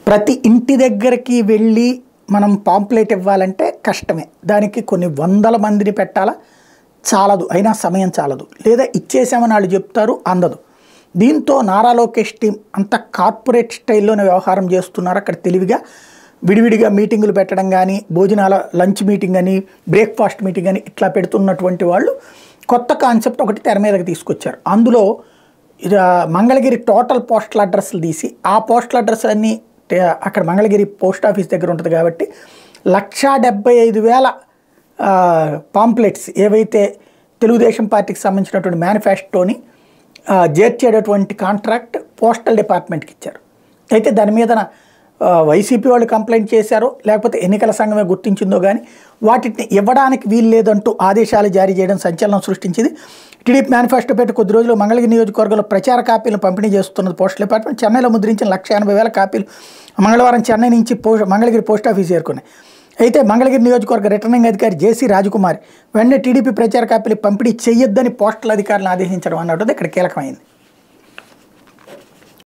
ప్రతి ఇంటి దగ్గరికి వెళ్ళి మనం పాంప్లెట్ ఇవ్వాలంటే కష్టమే. దానికి కొన్ని వందల మందిని పెట్టాలా, చాలదు, అయినా సమయం చాలదు. లేదా ఇచ్చేసామని వాళ్ళు చెప్తారు, అందదు. దీంతో నారా లోకేష్ టీం అంత కార్పొరేట్ స్టైల్లోనే వ్యవహారం చేస్తున్నారు. అక్కడ తెలివిగా విడివిడిగా మీటింగులు పెట్టడం కానీ, భోజనాల లంచ్ మీటింగ్ అని, బ్రేక్ఫాస్ట్ మీటింగ్ అని ఇట్లా పెడుతున్నటువంటి వాళ్ళు కొత్త కాన్సెప్ట్ ఒకటి తెర మీదకి తీసుకొచ్చారు. అందులో మంగళగిరి టోటల్ పోస్టల్ అడ్రస్లు తీసి ఆ పోస్టల్ అడ్రస్ అన్నీ అక్కడ మంగళగిరి పోస్ట్ ఆఫీస్ దగ్గర ఉంటుంది కాబట్టి 1,75,000 పాంప్లెట్స్ ఏవైతే తెలుగుదేశం పార్టీకి సంబంధించినటువంటి మేనిఫెస్టోని చేర్చేటటువంటి కాంట్రాక్ట్ పోస్టల్ డిపార్ట్మెంట్కి ఇచ్చారు. అయితే దాని మీద వైసీపీ వాళ్ళు కంప్లైంట్ చేశారో లేకపోతే ఎన్నికల సంఘమే గుర్తించిందో కానీ వాటిని ఇవ్వడానికి వీలు లేదంటూ ఆదేశాలు జారీ చేయడం సంచలనం సృష్టించింది. టీడీపీ మేనిఫెస్టో పెట్టి కొద్ది రోజులు మంగళగిరి నియోజకవర్గంలో ప్రచార కాపీలను పంపిణీ చేస్తున్నది పోస్టల్ డిపార్ట్మెంట్. చెన్నైలో ముద్రించిన 1,80,000 కాపీలు మంగళవారం చెన్నై నుంచి మంగళగిరి పోస్ట్ ఆఫీస్ చేరుకున్నాయి. అయితే మంగళగిరి నియోజకవర్గ రిటర్నింగ్ అధికారి జేసీ రాజకుమారి వెంటనే టీడీపీ ప్రచార కాపీలు పంపిణీ చేయొద్దని పోస్టల్ అధికారులను ఆదేశించడం అన్నట్టు ఇక్కడ కీలకమైంది.